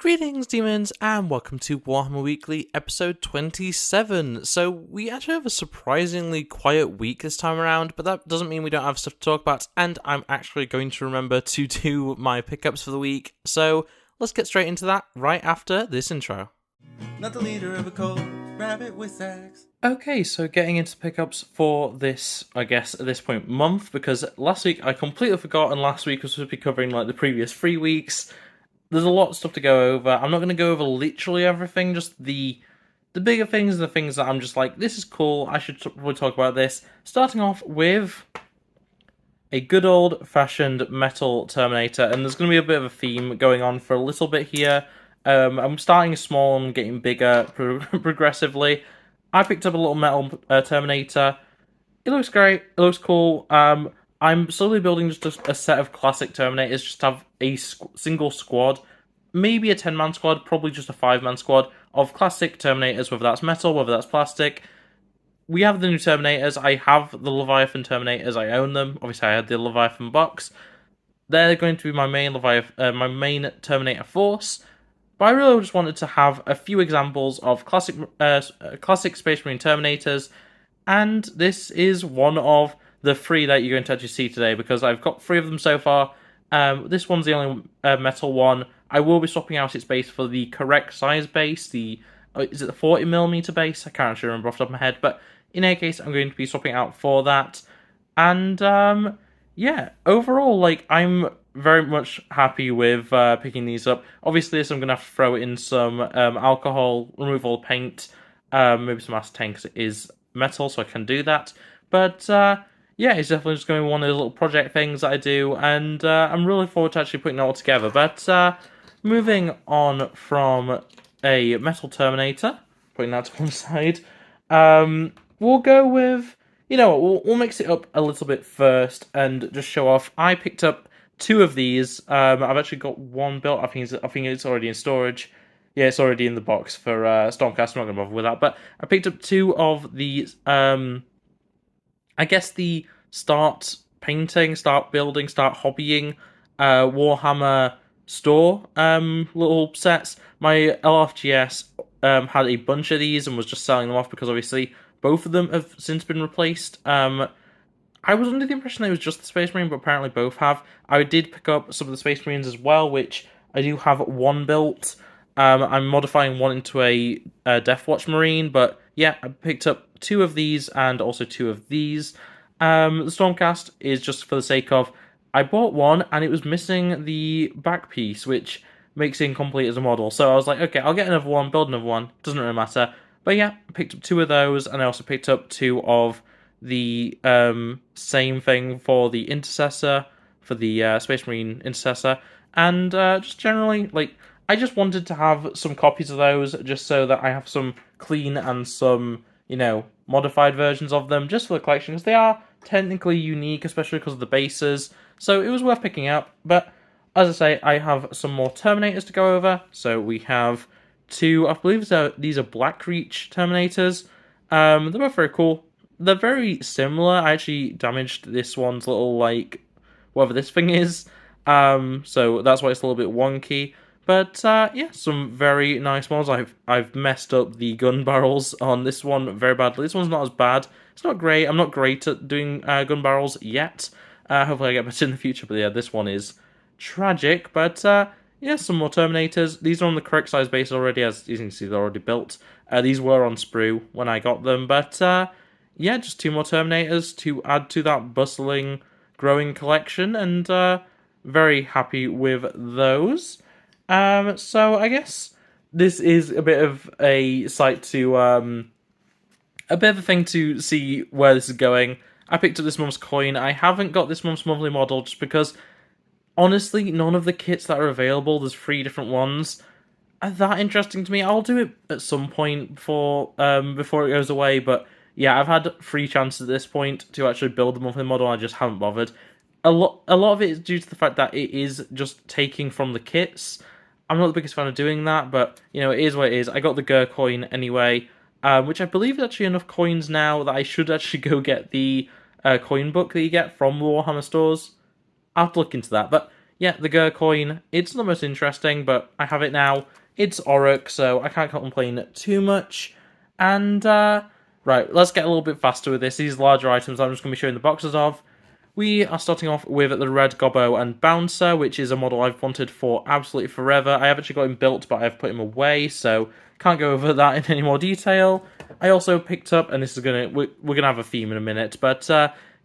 Greetings, demons, and welcome to Warhammer Weekly, episode 27. So, we actually have a surprisingly quiet week this time around, but that doesn't mean we don't have stuff to talk about, and I'm actually going to remember to do my pickups for the week. So, let's get straight into that right after this intro. Not the leader of a cult, RabbitWithAxe. Okay, so getting into pickups for this, I guess, at this point, month, because last week I completely forgot, and last week was supposed to be covering, like, the previous 3 weeks. There's a lot of stuff to go over. I'm not going to go over literally everything, just the bigger things, the things that I'm just like, this is cool, I should probably talk about this. Starting off with a good old-fashioned metal Terminator, and there's going to be a bit of a theme going on for a little bit here. I'm starting small and getting bigger progressively. I picked up a little metal Terminator. It looks great, it looks cool. I'm slowly building just a set of classic Terminators, just to have a single squad, maybe a 10-man squad, probably just a 5-man squad of classic Terminators, whether that's metal, whether that's plastic. We have the new Terminators. I have the Leviathan Terminators. I own them. Obviously, I had the Leviathan box. They're going to be my main my main Terminator force. But I really just wanted to have a few examples of classic Space Marine Terminators, and this is one of the 3 that you're going to actually see today, because I've got 3 of them so far. This one's the only metal one. I will be swapping out its base for the correct size base. Is it the 40mm base? I can't actually remember off the top of my head, but in any case, I'm going to be swapping out for that. And yeah, overall, like, I'm very much happy with picking these up. Obviously, this I'm going to have to throw in some alcohol, remove all paint, maybe some acid tank, because it is metal, so I can do that. But yeah, it's definitely just going to be one of the little project things that I do, and I'm really forward to actually putting it all together. But moving on from a metal Terminator, putting that to one side, we'll go with, you know what, we'll mix it up a little bit first and just show off. I picked up 2 of these. I've actually got one built. I think it's already in storage. Yeah, it's already in the box for Stormcast. I'm not going to bother with that. But I picked up 2 of these. I guess the start painting, start building, start hobbying Warhammer store little sets. My LFGS had a bunch of these and was just selling them off because obviously both of them have since been replaced. I was under the impression that it was just the Space Marine, but apparently both have. I did pick up some of the Space Marines as well, which I do have one built. I'm modifying one into a Death Watch Marine, but yeah, I picked up 2 of these and also 2 of these. The Stormcast is just for the sake of, I bought one and it was missing the back piece, which makes it incomplete as a model. So I was like, okay, I'll get another one, build another one, doesn't really matter. But yeah, I picked up 2 of those, and I also picked up 2 of the same thing for the Intercessor, for the Space Marine Intercessor, and just generally, like, I just wanted to have some copies of those, just so that I have some clean and some, you know, modified versions of them, just for the collection, because they are technically unique, especially because of the bases, so it was worth picking up. But, as I say, I have some more Terminators to go over. So we have 2, I believe these are Blackreach Terminators. They're both very cool. They're very similar. I actually damaged this one's little, like, whatever this thing is, so that's why it's a little bit wonky. But yeah, some very nice models. I've messed up the gun barrels on this one very badly. This one's not as bad. It's not great. I'm not great at doing gun barrels yet. Hopefully I get better in the future. But yeah, this one is tragic. But yeah, some more Terminators. These are on the correct size base already, as you can see they're already built. These were on sprue when I got them. But yeah, just 2 more Terminators to add to that bustling, growing collection. And very happy with those. So I guess this is a bit of a site to, a bit of a thing to see where this is going. I picked up this month's coin. I haven't got this month's monthly model just because, honestly, none of the kits that are available, there's 3 different ones, are that interesting to me. I'll do it at some point before it goes away, but yeah, I've had 3 chances at this point to actually build the monthly model, I just haven't bothered. A lot of it is due to the fact that it is just taking from the kits. I'm not the biggest fan of doing that, but, you know, it is what it is. I got the Gur coin anyway, which I believe is actually enough coins now that I should actually go get the coin book that you get from Warhammer stores. I'll have to look into that, but yeah, the Ger coin, it's not the most interesting, but I have it now. It's Orruk, so I can't complain too much. And, right, let's get a little bit faster with this. These larger items I'm just going to be showing the boxes of. We are starting off with the Red Gobbo and Bouncer, which is a model I've wanted for absolutely forever. I have actually got him built, but I've put him away, so can't go over that in any more detail. I also picked up, and this is we're gonna have a theme in a minute, but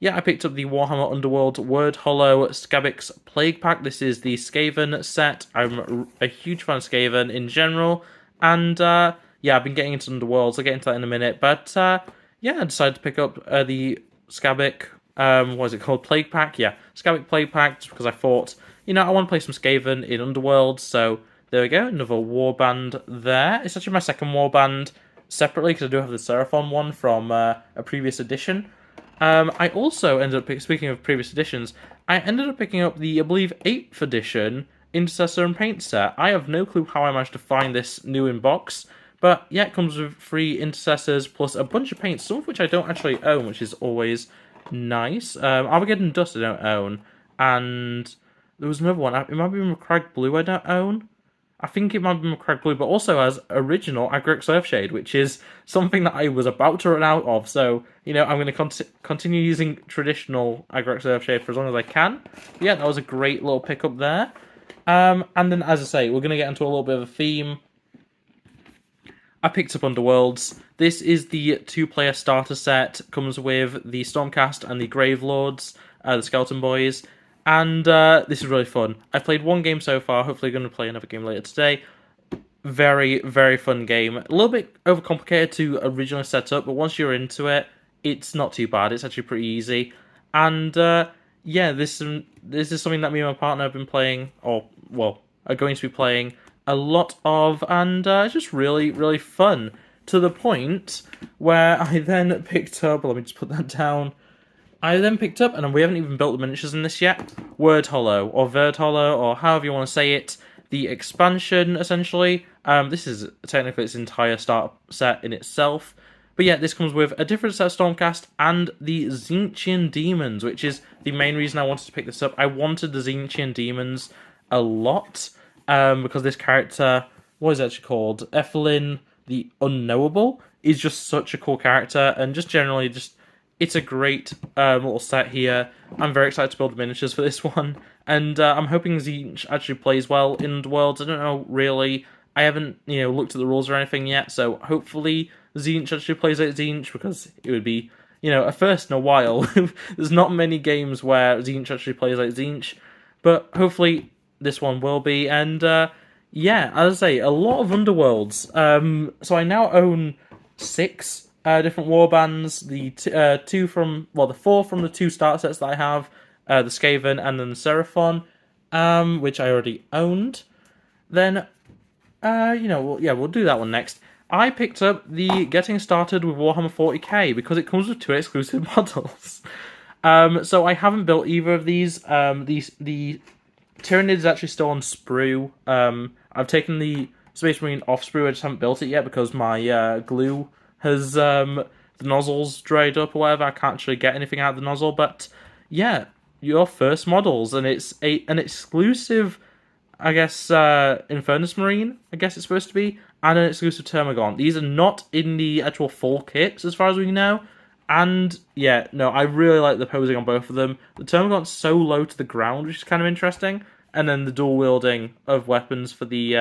yeah, I picked up the Warhammer Underworld Word Hollow Skabbix Plague Pack. This is the Skaven set. I'm a huge fan of Skaven in general, and yeah, I've been getting into Underworlds. I'll get into that in a minute, but yeah, I decided to pick up the Skabbik. What is it called? Plague Pack? Yeah, Skabbik Plague Pack, just because I thought, you know, I want to play some Skaven in Underworld, so there we go, another warband there. It's actually my second warband separately, because I do have the Seraphon one from a previous edition. I also ended up, speaking of previous editions, I ended up picking up the, I believe, 8th edition Intercessor and Paint set. I have no clue how I managed to find this new in box, but yeah, it comes with 3 Intercessors plus a bunch of paints, some of which I don't actually own, which is always nice. Armageddon Dust I don't own, and there was another one. It might be McCrag Blue I don't own. I think it might be McCrag Blue, but also has original Agric Surfshade, which is something that I was about to run out of. So, you know, I'm going to continue using traditional Agric Surfshade for as long as I can. But yeah, that was a great little pickup there. And then, as I say, we're going to get into a little bit of a theme. I picked up Underworlds. This is the 2-player starter set. Comes with the Stormcast and the Gravelords, the Skeleton Boys. And this is really fun. I've played one game so far. Hopefully going to play another game later today. Very, very fun game. A little bit overcomplicated to originally set up, but once you're into it, it's not too bad. It's actually pretty easy. And yeah, this is something that me and my partner have been playing, or, well, are going to be playing a lot of, and it's just really, really fun. To the point where I then picked up, let me just put that down, I then picked up, and we haven't even built the miniatures in this yet, Word Hollow, or Verd Hollow, or however you want to say it, the expansion, essentially. This is technically its entire start set in itself. But yeah, this comes with a different set of Stormcast and the Tzinchian Demons, which is the main reason I wanted to pick this up. I wanted the Tzinchian Demons a lot, because this character, what is it actually called? Ethelyn the Unknowable is just such a cool character, and just generally, it's a great little set here. I'm very excited to build the miniatures for this one, and I'm hoping Tzeentch actually plays well in Underworlds. I don't know, really. I haven't, you know, looked at the rules or anything yet, so hopefully Tzeentch actually plays like Tzeentch, because it would be, you know, a first in a while. There's not many games where Tzeentch actually plays like Tzeentch, but hopefully this one will be, and yeah, as I say, a lot of Underworlds. So I now own 6 different warbands. The 4 from the 2 start sets that I have, the Skaven and then the Seraphon, which I already owned. Then, you know, we'll do that one next. I picked up the Getting Started with Warhammer 40k because it comes with 2 exclusive models. So I haven't built either of these. The Tyrannid is actually still on sprue. I've taken the Space Marine off sprue, I just haven't built it yet because my glue has, the nozzle's dried up or whatever. I can't actually get anything out of the nozzle, but yeah, your first models, and it's an exclusive, I guess, Infernus Marine, I guess it's supposed to be, and an exclusive Termagant. These are not in the actual full kits, as far as we know, and yeah, no, I really like the posing on both of them. The Termagant's so low to the ground, which is kind of interesting, and then the dual wielding of weapons for the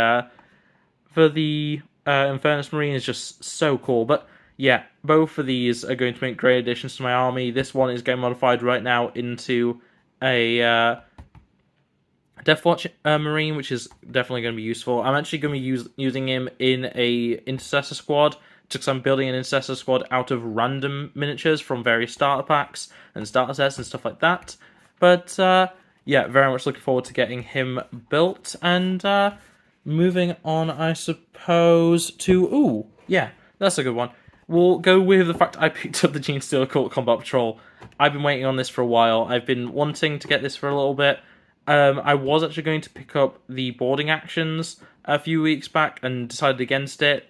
Infernus Marine is just so cool. But yeah, both of these are going to make great additions to my army. This one is getting modified right now into a Deathwatch Marine, which is definitely going to be useful. I'm actually going to be using him in a Intercessor squad, because I'm building an Intercessor squad out of random miniatures from various starter packs and starter sets and stuff like that. But yeah, very much looking forward to getting him built. And moving on, I suppose, to... Ooh, yeah, that's a good one. We'll go with the fact I picked up the Gene Stealer Cult Combat Patrol. I've been waiting on this for a while. I've been wanting to get this for a little bit. I was actually going to pick up the boarding actions a few weeks back and decided against it.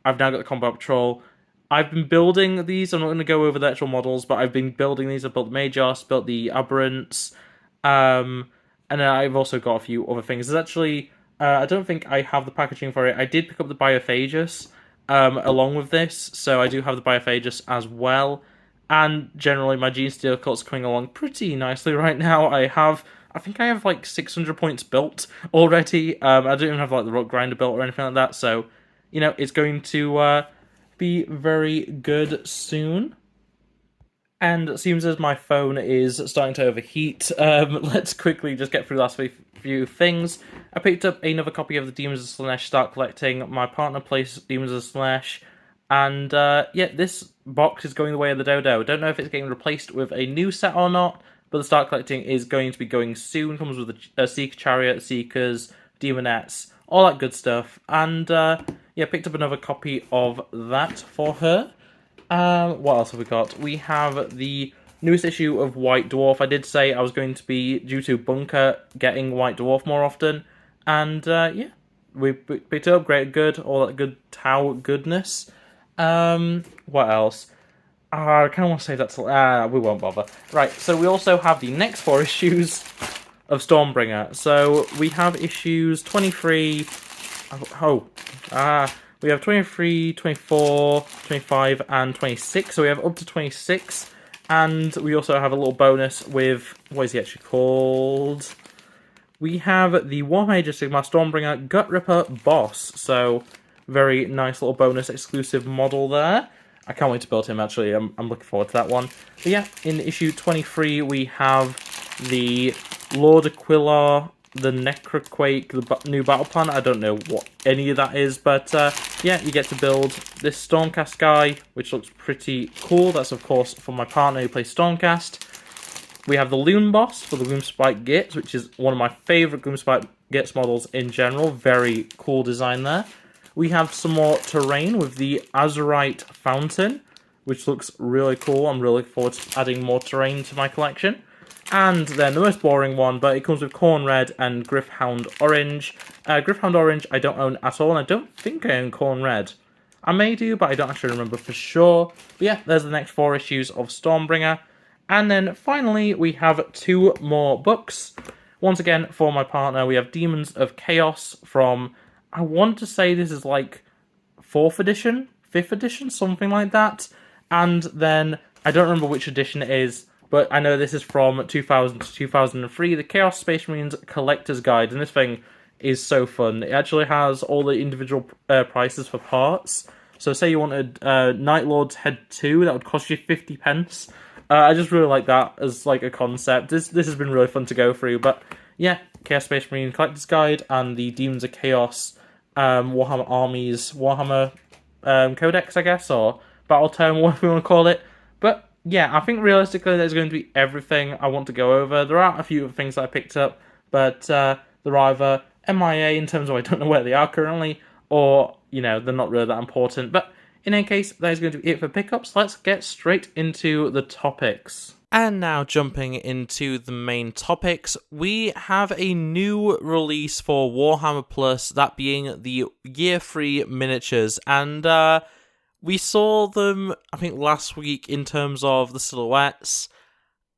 I've now got the Combat Patrol. I've been building these. I'm not going to go over the actual models, but I've been building these. I've built the Majos, built the Aberrants, And then I've also got a few other things. There's actually, I don't think I have the packaging for it. I did pick up the Biophagus along with this, so I do have the Biophagus as well. And generally, my Gene Steel Cult's coming along pretty nicely right now. I think I have like 600 points built already. I don't even have like the Rock Grinder built or anything like that, so, it's going to be very good soon. And it seems as my phone is starting to overheat, let's quickly just get through the last few things. I picked up another copy of the Demons of Slaanesh Start Collecting. My partner plays Demons of Slaanesh. And, this box is going the way of the dodo. Don't know if it's getting replaced with a new set or not, but the Start Collecting is going to be going soon. Comes with a Seeker Chariot, Seekers, Demonettes, all that good stuff. And, picked up another copy of that for her. What else have we got? We have the newest issue of White Dwarf. I did say I was going to be, due to Bunker, getting White Dwarf more often. And, we picked it up, great, good, all that good Tau goodness. What else? I kind of want to save that till, we won't bother. Right, so we also have the next 4 issues of Stormbringer. So, we have issues 23, we have 23, 24, 25, and 26. So we have up to 26. And we also have a little bonus with, what is he actually called? We have the Warhammer Age of Sigmar Stormbringer Gut Ripper Boss. So, very nice little bonus exclusive model there. I can't wait to build him, actually. I'm looking forward to that one. But yeah, in issue 23, we have the Lord Aquilar, the Necroquake, the new battle plan. I don't know what any of that is, but you get to build this Stormcast guy, which looks pretty cool. That's, of course, for my partner who plays Stormcast. We have the Loon Boss for the Gloomspite Gits, which is one of my favourite Gloomspite Gits models in general. Very cool design there. We have some more terrain with the Azurite Fountain, which looks really cool. I'm really looking forward to adding more terrain to my collection. And then the most boring one, but it comes with Corn Red and Gryph-hound Orange. Gryph-hound Orange I don't own at all, and I don't think I own Corn Red. I may do, but I don't actually remember for sure. But yeah, there's the next 4 issues of Stormbringer. And then finally, we have 2 more books. Once again, for my partner, we have Demons of Chaos from, I want to say this is like 4th edition, 5th edition, something like that. And then, I don't remember which edition it is, but I know this is from 2000 to 2003, the Chaos Space Marines Collector's Guide, and this thing is so fun. It actually has all the individual prices for parts. So say you wanted Night Lord's Head 2, that would cost you 50 pence. I just really like that as like a concept. This has been really fun to go through, but yeah, Chaos Space Marine Collector's Guide and the Demons of Chaos Warhammer Armies, Warhammer Codex, I guess, or Battle Tome, whatever you want to call it. But yeah, I think realistically there's going to be everything I want to go over. There are a few other things that I picked up, but they're either MIA in terms of I don't know where they are currently, or, they're not really that important. But in any case, that is going to be it for pickups. Let's get straight into the topics. And now jumping into the main topics, we have a new release for Warhammer Plus, that being the Year 3 miniatures, and we saw them, I think, last week in terms of the silhouettes.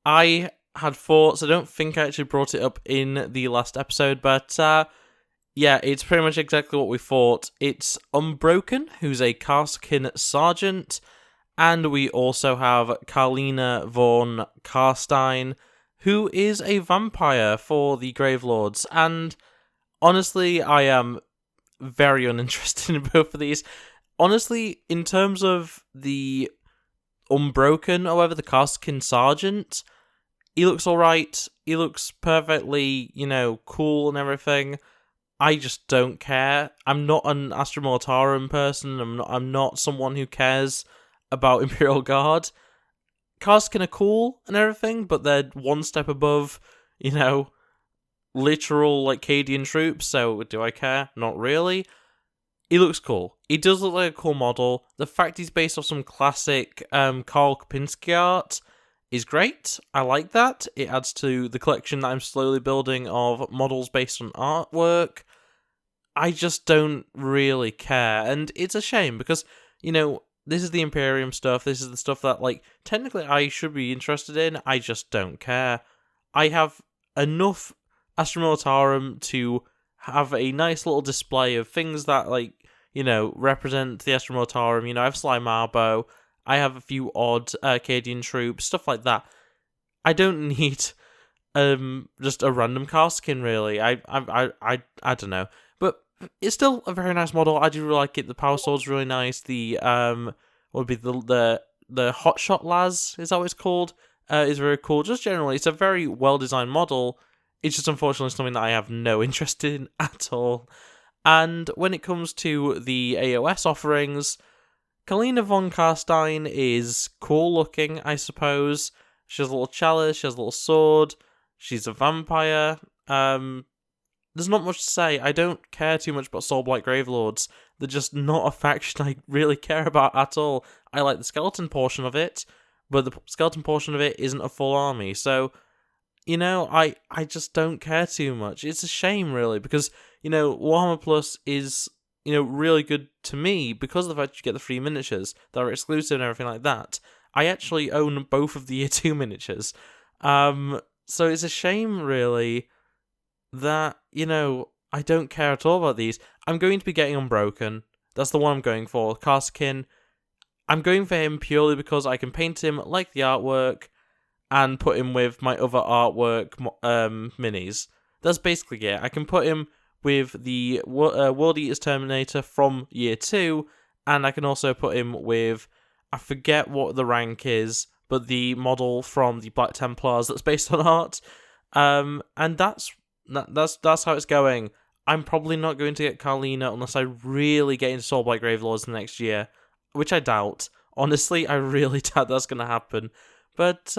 I had thoughts, I don't think I actually brought it up in the last episode, but it's pretty much exactly what we thought. It's Unbroken, who's a Karsakin Sergeant, and we also have Karlina von Karstein, who is a vampire for the Gravelords, and honestly, I am very uninterested in both of these. Honestly, in terms of the Unbroken, however, the Karsakin Sergeant, he looks alright. He looks perfectly, cool and everything. I just don't care. I'm not an Astra Mortarum person. I'm not someone who cares about Imperial Guard. Karsakin are cool and everything, but they're one step above, literal, Cadian troops, so do I care? Not really. He looks cool. He does look like a cool model. The fact he's based off some classic Karl Kopinski art is great. I like that. It adds to the collection that I'm slowly building of models based on artwork. I just don't really care. And it's a shame because, this is the Imperium stuff. This is the stuff that, technically I should be interested in. I just don't care. I have enough Astra Militarum to have a nice little display of things that, like, represent the Astra Militarum. I have Sly Marbo, I have a few odd Arcadian troops, stuff like that. I don't need just a random car skin, really. I don't know, but it's still a very nice model. I do really like it. The power sword's really nice. The what would be the Hotshot Laz, is that what it's called? Is very cool. Just generally, it's a very well designed model. It's just unfortunately something that I have no interest in at all. And when it comes to the AOS offerings, Kalina von Karstein is cool looking, I suppose. She has a little chalice, she has a little sword, she's a vampire. There's not much to say. I don't care too much about Soulblight Gravelords. They're just not a faction I really care about at all. I like the skeleton portion of it, but the skeleton portion of it isn't a full army. So, I just don't care too much. It's a shame, really, because, Warhammer Plus is, really good to me because of the fact you get the free miniatures that are exclusive and everything like that. I actually own both of the Year 2 miniatures. So it's a shame, really, that, I don't care at all about these. I'm going to be getting Unbroken. That's the one I'm going for. Karsakin. I'm going for him purely because I can paint him like the artwork and put him with my other artwork minis. That's basically it. I can put him with the World Eater's Terminator from Year 2, and I can also put him with, I forget what the rank is, but the model from the Black Templars that's based on art. And that's how it's going. I'm probably not going to get Carlina unless I really get into Soulblight Gravelords next year, which I doubt. Honestly, I really doubt that's going to happen. But,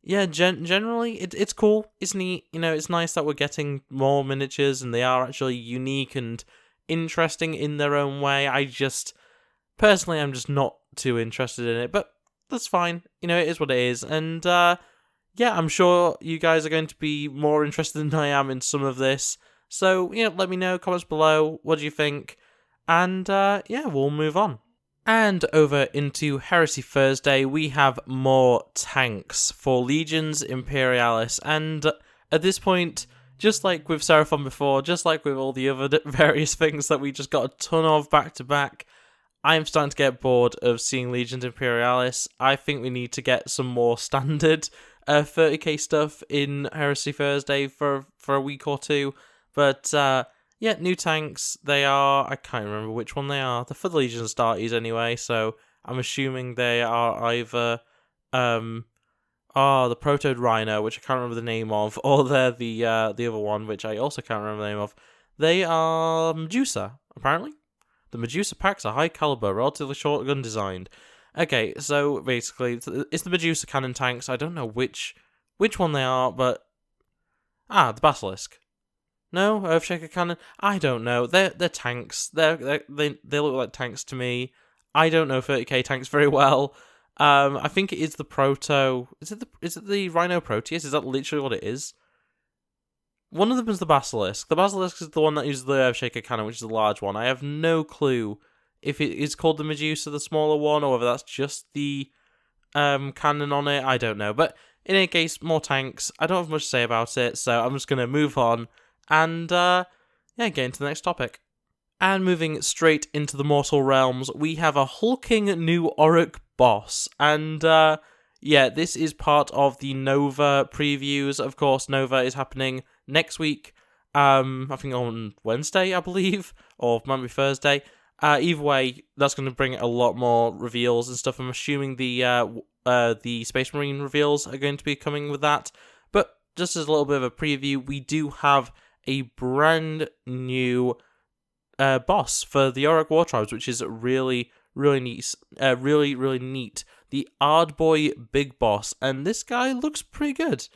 generally, it's cool. It's neat. It's nice that we're getting more miniatures, and they are actually unique and interesting in their own way. Personally, I'm just not too interested in it, but that's fine. It is what it is. And, I'm sure you guys are going to be more interested than I am in some of this. So, let me know, comments below, what do you think? And, we'll move on. And over into Heresy Thursday, we have more tanks for Legions Imperialis. And at this point, just like with Seraphon before, just like with all the other various things that we just got a ton of back to back, I'm starting to get bored of seeing Legions Imperialis. I think we need to get some more standard 30k stuff in Heresy Thursday for a week or two. But, new tanks. They are, I can't remember which one they are. They're for the Legion Astartes anyway, so I'm assuming they are either, the Protoed Rhino, which I can't remember the name of, or they're the other one, which I also can't remember the name of. They are Medusa, apparently. The Medusa packs are high caliber, relatively short gun designed. Okay, so basically, it's the Medusa cannon tanks. I don't know which one they are, but the Basilisk. No, Earthshaker cannon. I don't know. They're tanks. They look like tanks to me. I don't know 30k tanks very well. I think it is the Proto. Is it the Rhino Proteus? Is that literally what it is? One of them is the Basilisk. The Basilisk is the one that uses the Earthshaker cannon, which is the large one. I have no clue if it is called the Medusa, the smaller one, or whether that's just the cannon on it. I don't know. But in any case, more tanks. I don't have much to say about it, so I'm just going to move on and get into the next topic. And moving straight into the mortal realms, we have a hulking new Orruk boss. And this is part of the Nova previews. Of course, Nova is happening next week. I think on Wednesday, I believe, or might be Thursday. Either way, that's going to bring a lot more reveals and stuff. I'm assuming the Space Marine reveals are going to be coming with that. But just as a little bit of a preview, we do have a brand new boss for the Orruk War Tribes, which is really, really neat. Really neat. The Ardboy Big Boss, and this guy looks pretty good.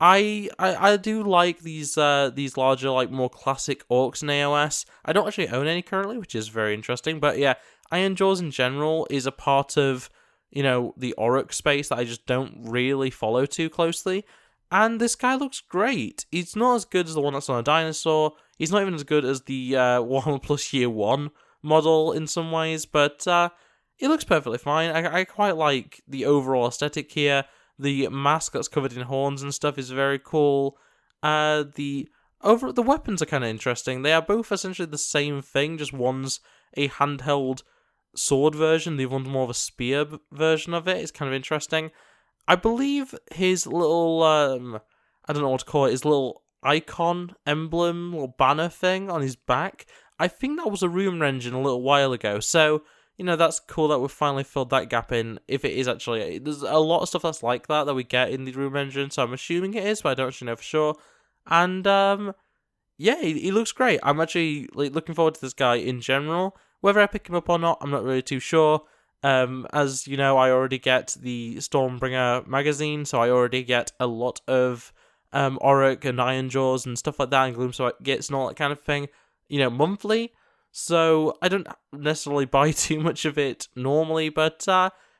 I do like these larger, like, more classic orcs in AOS. I don't actually own any currently, which is very interesting. But yeah, Iron Jaws in general is a part of, the Orruk space that I just don't really follow too closely. And this guy looks great. He's not as good as the one that's on a dinosaur. He's not even as good as the Warhammer Plus Year 1 model in some ways, but it looks perfectly fine. I quite like the overall aesthetic here. The mask that's covered in horns and stuff is very cool. The weapons are kind of interesting. They are both essentially the same thing, just one's a handheld sword version, the other one's more of a spear version of it. It's kind of interesting. I believe his little, I don't know what to call it, his little icon, emblem, or banner thing on his back, I think that was a Rumour Engine a little while ago, so, that's cool that we've finally filled that gap in, if it is actually. There's a lot of stuff that's like that we get in the Rumour Engine, so I'm assuming it is, but I don't actually know for sure. And, yeah, he looks great. I'm actually looking forward to this guy in general. Whether I pick him up or not, I'm not really too sure. As you know, I already get the Stormbringer magazine, so I already get a lot of Orruk and Ironjaws and stuff like that, and Gloomspite Gits and all that kind of thing, monthly. So I don't necessarily buy too much of it normally, but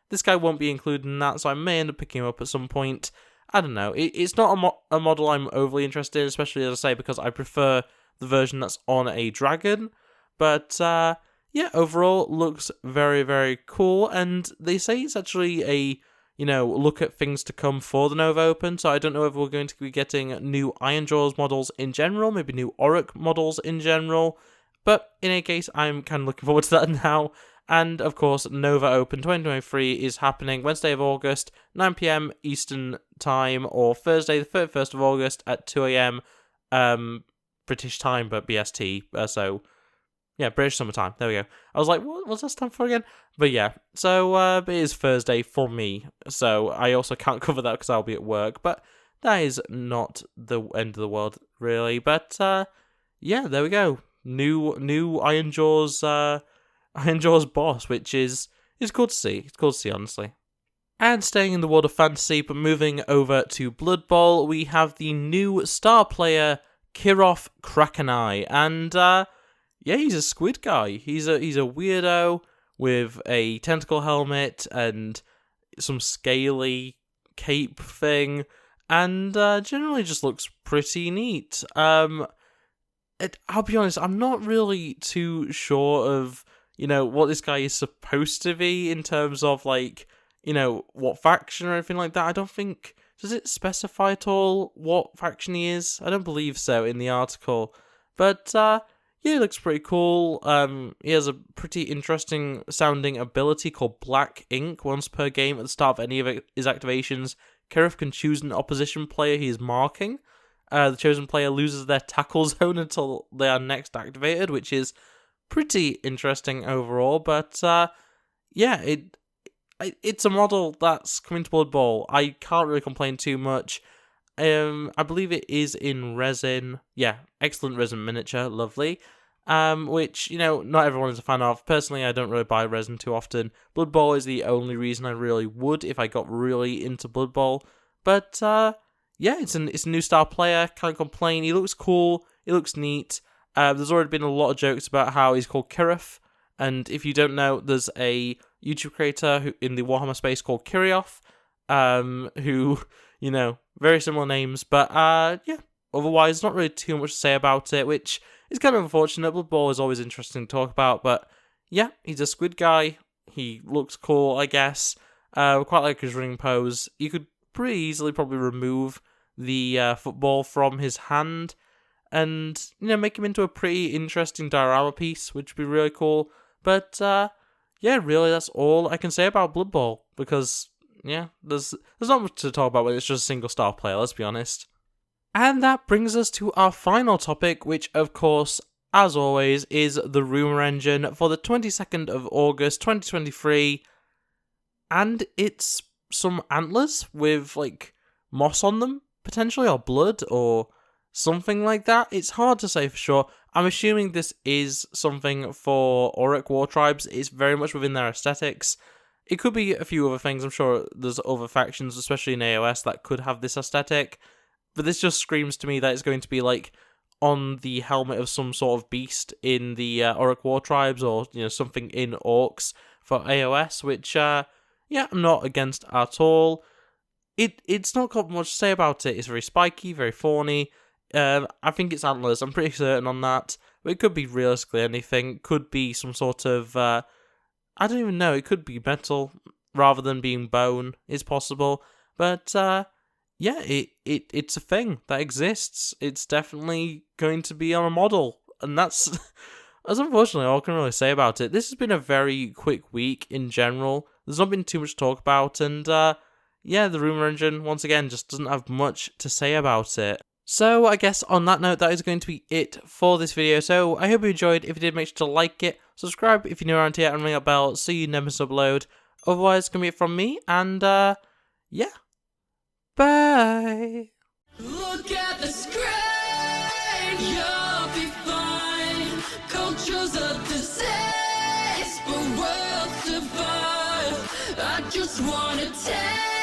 this guy won't be included in that, so I may end up picking him up at some point. I don't know. It's not a model I'm overly interested in, especially, as I say, because I prefer the version that's on a dragon. But, yeah, overall, looks very, very cool. And they say it's actually a, look at things to come for the Nova Open. So I don't know if we're going to be getting new Ironjaws models in general, maybe new Orruk models in general. But in any case, I'm kind of looking forward to that now. And, of course, Nova Open 2023 is happening Wednesday of August, 9 PM Eastern Time, or Thursday, the 31st of August at 2 AM British time, but BST. So, yeah, British Summer Time. There we go. I was like, what's that stand for again? But yeah, so it is Thursday for me. So I also can't cover that because I'll be at work. But that is not the end of the world, really. But, yeah, there we go. New Ironjaws... Ironjaw's boss, which is cool to see. It's cool to see, honestly. And staying in the world of fantasy, but moving over to Blood Bowl, we have the new star player, Kirioth Krakeneye. And, yeah, he's a squid guy. He's a weirdo with a tentacle helmet and some scaly cape thing, and generally just looks pretty neat. I'll be honest, I'm not really too sure of what this guy is supposed to be in terms of, what faction or anything like that. I don't think... Does it specify at all what faction he is? I don't believe so in the article. But, yeah, he looks pretty cool. He has a pretty interesting sounding ability called Black Ink. Once per game at the start of any of his activations, Kirioth can choose an opposition player he is marking. The chosen player loses their tackle zone until they are next activated, which is pretty interesting overall, but yeah, it's a model that's coming to Blood Bowl. I can't really complain too much. I believe it is in resin. Yeah, excellent resin miniature, lovely. Which, not everyone is a fan of. Personally, I don't really buy resin too often. Blood Bowl is the only reason I really would if I got really into Blood Bowl. But yeah, it's a new star player. Can't complain. He looks cool. He looks neat. There's already been a lot of jokes about how he's called Kirioth, and if you don't know, there's a YouTube creator who in the Warhammer space called Kirioth, who, very similar names, but yeah, otherwise, not really too much to say about it, which is kind of unfortunate. Blood Bowl is always interesting to talk about, but yeah, he's a squid guy, he looks cool, I guess. Quite like his running pose. You could pretty easily probably remove the football from his hand, and, make him into a pretty interesting diorama piece, which would be really cool. But, yeah, really, that's all I can say about Blood Bowl, because, yeah, there's not much to talk about when it's just a single star player, let's be honest. And that brings us to our final topic, which, of course, as always, is the Rumour Engine for the 22nd of August, 2023, and it's some antlers with, moss on them, potentially, or blood, or something like that. It's hard to say for sure. I'm assuming this is something for Orruk war tribes. It's very much within their aesthetics. It could be a few other things. I'm sure there's other factions, especially in AOS, that could have this aesthetic. But this just screams to me that it's going to be on the helmet of some sort of beast in the Orruk war tribes, or something in Orcs for AOS, which yeah, I'm not against at all. It's not got much to say about it. It's very spiky, very thorny. I think it's antlers, I'm pretty certain on that. But it could be realistically anything. Could be some sort of, I don't even know, it could be metal rather than being bone, is possible. But, yeah, it's a thing that exists. It's definitely going to be on a model, and that's unfortunately all I can really say about it. This has been a very quick week in general. There's not been too much to talk about, and yeah, the Rumour Engine once again just doesn't have much to say about it. So I guess on that note, that is going to be it for this video. So I hope you enjoyed. If you did, make sure to like it, subscribe if you're new around here, and ring that bell so you never miss an upload. Otherwise, it's gonna be it from me, and yeah. Bye. Look at the screen, you'll be fine. Culture's a disease, but worlds divide. I just wanna take